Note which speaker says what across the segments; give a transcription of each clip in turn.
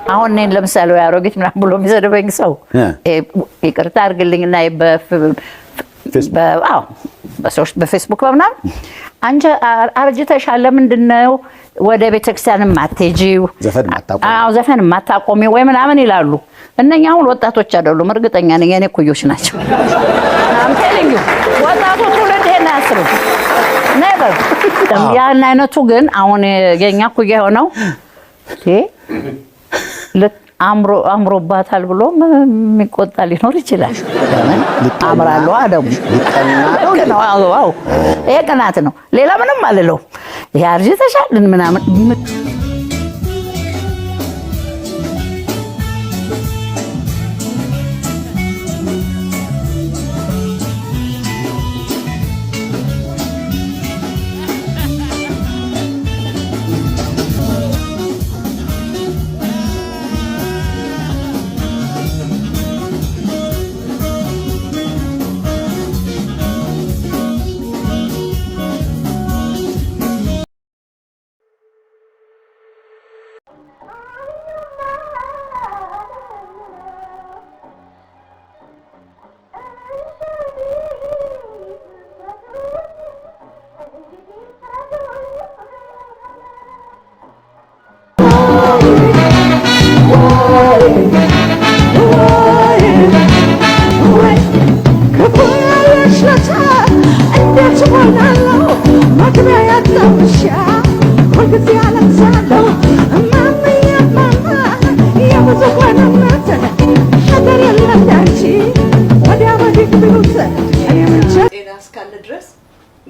Speaker 1: አሁን እኔን ለምሳሌ ያሮጊት ምናምን ብሎ የሚዘደበኝ ሰው ይቅርታ አድርግልኝና በፌስቡክ ምናምን አንቺ አርጅተሻል ለምንድነው ወደ ቤተክርስቲያን ማትሄጂው ዘፈን ማታቆሚው ወይ ምናምን ይላሉ እነኛ አሁን ወጣቶች አይደሉም እርግጠኛ ነኝ የኔ ኩዮች ናቸው አምቴልኝ ወጣቱ ትውልድ ይሄን ያስሩ ነበር ያን አይነቱ ግን አሁን የኛ ኩያ ሆነው አምሮባታል ብሎ የሚቆጣ ሊኖር ይችላል አምራለሁ አደሙ አዎ ይሄ ቀናት ነው ሌላ ምንም አልለው ያርጅተሻል ምናምን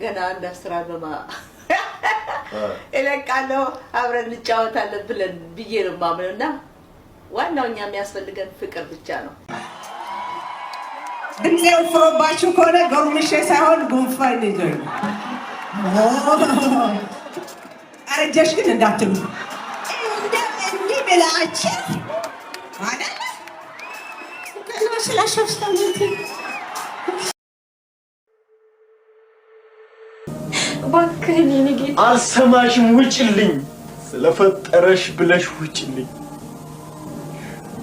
Speaker 2: ገና እንዳስራበማ እለቃለሁ አብረን እንጫወታለን ብለን ብዬ ነው ማምነውና ዋናውኛ የሚያስፈልገን ፍቅር ብቻ ነው ድምጼው ፍሮባችሁ ከሆነ ገሩምሽ ሳይሆን ጉንፋን ይዘኝ አረጀሽ ግን እንዳትሉ እንዴ በላች አይደል ከነው ስላሽፍስተምት ባከኝ ንጌ
Speaker 3: አልሰማሽም ውጭልኝ ስለፈጠረሽ ብለሽ ውጭልኝ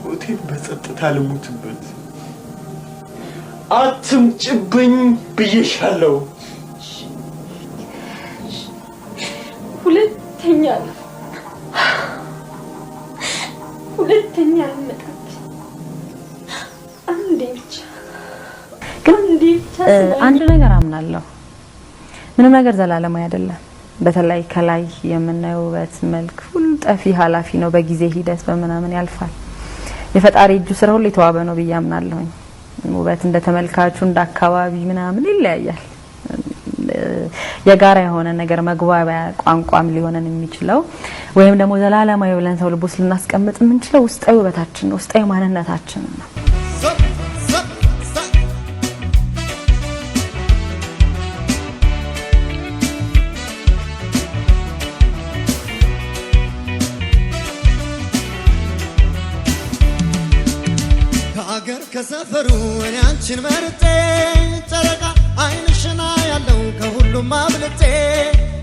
Speaker 3: ሆቴል በጸጥታ ልሙትበት አትምጭብኝ ብዬሻለሁ
Speaker 4: ሁለተኛ መጣች አንዴ ብቻ ግን
Speaker 5: አንድ ነገር አምናለሁ ምንም ነገር ዘላለማዊ አይደለም በተለይ ከላይ የምናየው ውበት መልክ ሁሉ ጠፊ ሐላፊ ነው በጊዜ ሂደት በመናምን ያልፋል የፈጣሪ እጁ ስራ ሁሉ የተዋበ ነው በያምናለሁ ውበት እንደ ተመልካቹ እንደ አካባቢ ምናምን ይለያያል የጋራ የሆነ ነገር መግባቢያ ቋንቋም ሊሆነን የሚችለው ወይም ደግሞ ዘላለማዊ ብለን ሰው ልቦስ ልናስቀምጥ የምንችለው ውስጣዊ ውበታችን ነው ውስጣዊ ማንነታችን ነው
Speaker 6: ከሰፈሩ እኔ አንቺን መርጬ ጨረቃ አይንሽና ያለው ከሁሉም አብልጬ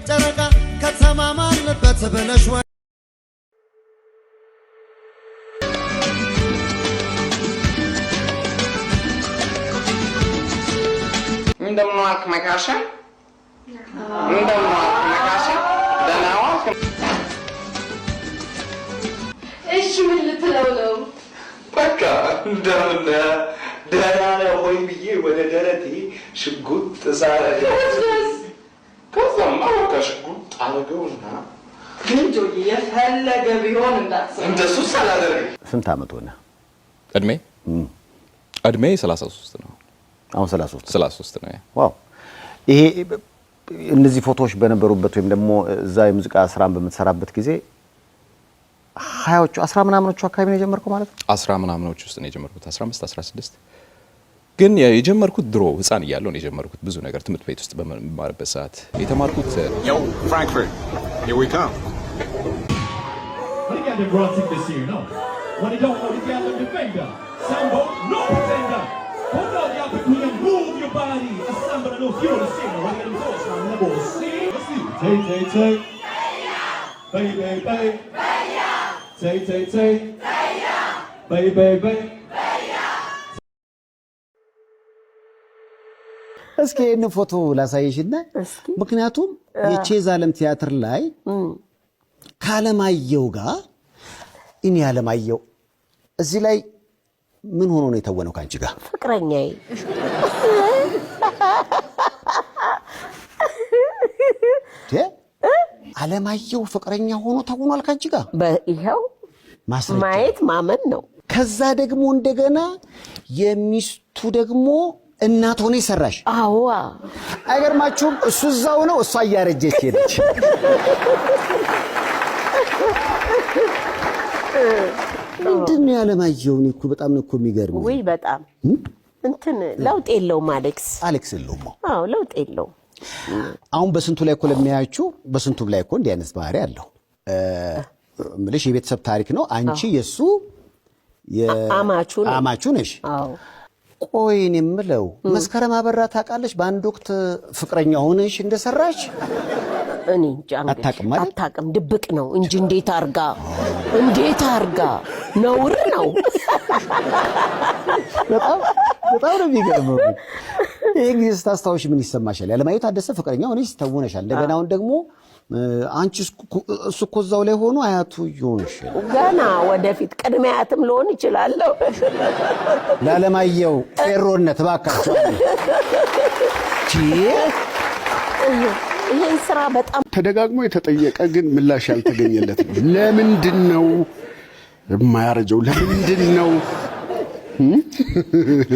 Speaker 6: ጨረቃ ከተማማንበት ብለሽ
Speaker 7: እንደምን ዋልክ መካሻ እንደምን ዋልክ መካሻ ደህና ዋልክ
Speaker 4: እሺ ምን ልትለው ነው
Speaker 3: በቃ እንደምን ደህና ነህ ወይ ብዬ ወደ ደረቴ ሽጉጥ ሳረግ ከዛማ በቃ ሽጉጥ አረገውና
Speaker 2: ልጆዬ የፈለገ ቢሆን እንዳትሰማ
Speaker 3: እንደሱ ሳላደርግ
Speaker 8: ስንት አመት ሆነ
Speaker 9: እድሜ 33 ነው
Speaker 8: አሁን 33
Speaker 9: ነው
Speaker 8: ዋው ይሄ እነዚህ ፎቶዎች በነበሩበት ወይም ደግሞ እዛ የሙዚቃ ስራን በመተሰራበት ጊዜ ሃያዎቹ 10 ምናምኖቹ አካባቢ ነው የጀመርከው ማለት ነው
Speaker 9: 10 ምናምኖቹ ውስጥ ነው የጀመርኩት 15 16 ግን የጀመርኩት ድሮ ህፃን እያለሁ ነው የጀመርኩት ብዙ ነገር ትምህርት ቤት ውስጥ በመማርበት ሰዓት የተማርኩት
Speaker 3: Yo, Frankfurt, here we come.
Speaker 10: When you got them broad tickets here, no. When they don't know, you got them defender. Sambo, no pretender. Hold on, y'all, but we can move your body. A samba, no fuel to sing. When you get them thoughts, man, never will see. Let's see. Tay, tay, tay. Bay, bay, bay. Tay, tay, tay. Bay, bay, bay.
Speaker 8: እስኪ ይሄን ፎቶ ላሳይሽና ምክንያቱም የቼዝ ዓለም ቲያትር ላይ ካለማየው ጋር እኔ ያለማየው እዚህ ላይ ምን ሆኖ ነው የተወነው ካንቺ ጋር
Speaker 11: ፍቅረኛዬ
Speaker 8: አለማየው ፍቅረኛ ሆኖ ተውኗል ካንቺ ጋር
Speaker 11: በይሄው ማየት ማመን ነው
Speaker 8: ከዛ ደግሞ እንደገና የሚስቱ ደግሞ እናት ሆነ ይሰራሽ
Speaker 11: አዎ
Speaker 8: አይገርማችሁም እሱ እዛው ነው እሷ ያረጀች ሄደች ምንድነው ያለማየው ነው እኮ በጣም ነው እኮ የሚገርመው
Speaker 11: ወይ በጣም እንትን ለውጥ የለውም
Speaker 8: አሌክስ የለውም
Speaker 11: አዎ ለውጥ የለውም
Speaker 8: አሁን በስንቱ ላይ እኮ ለሚያያችሁ በስንቱ ላይ እኮ እንዲህ አይነት ባህሪ አለው ምልሽ የቤተሰብ ታሪክ ነው አንቺ የሱ አማቹ ነሽ
Speaker 11: አዎ
Speaker 8: ቆይን የምለው መስከረም አበራ ታውቃለች በአንድ ወቅት ፍቅረኛ ሆነሽ እንደሰራሽ
Speaker 11: እኔ አታውቅም ድብቅ ነው እንጂ እንዴት አርጋ ነውር ነው
Speaker 8: በጣም ነው የሚገርመው ይሄ ጊዜ ስታስታውሽ ምን ይሰማሻል ያለማየሁ ታደሰ ፍቅረኛ ሆነሽ ተውነሻል እንደገና አሁን ደግሞ አንቺ እሱ እኮ እዛው ላይ ሆኖ አያቱ ይሆንሽ
Speaker 11: ገና ወደፊት ቅድመ አያትም ሊሆን ይችላል
Speaker 8: ለአለማየሁ ፌሮነት ባካችሁ
Speaker 11: ይሄን ስራ በጣም
Speaker 12: ተደጋግሞ የተጠየቀ ግን ምላሽ ያልተገኘለት ነው ለምንድነው የማያረጀው ለምንድነው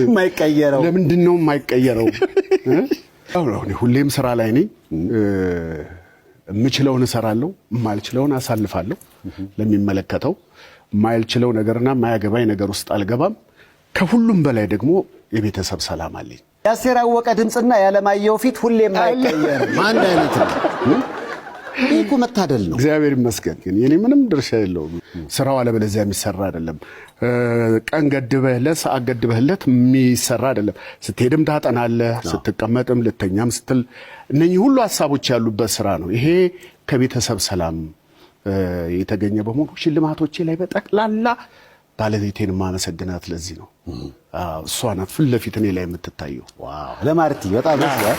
Speaker 8: የማይቀየረው
Speaker 12: ለምንድነው የማይቀየረው አሁን ሁሌም ስራ ላይ ነኝ የምችለውን እሰራለሁ የማልችለውን አሳልፋለሁ ለሚመለከተው የማልችለው ነገርና የማያገባኝ ነገር ውስጥ አልገባም ከሁሉም በላይ ደግሞ የቤተሰብ ሰላም አለኝ
Speaker 8: ያሴር አወቀ ድምጽና ያለማየሁ ፊት ሁሌም አይቀየርም አንድ አይነት ነው ይሄ መታደል ነው
Speaker 12: እግዚአብሔር ይመስገን ግን የኔ ምንም ድርሻ የለውም ስራው አለበለዚያ የሚሰራ አይደለም ቀን ገድበህለት ሰዓት ገድበህለት የሚሰራ አይደለም ስትሄድም ታጠናለህ ስትቀመጥም ልተኛም ስትል እነኚህ ሁሉ ሐሳቦች ያሉበት ስራ ነው ይሄ ከቤተሰብ ሰላም የተገኘ በመሆኑ ሽልማቶቼ ላይ በጠቅላላ ባለቤቴን ማመሰግናት ለዚህ ነው እሷ ናት ፊት ለፊት እኔ ላይ የምትታየው
Speaker 8: ዋው ለማርቲ በጣም ደስ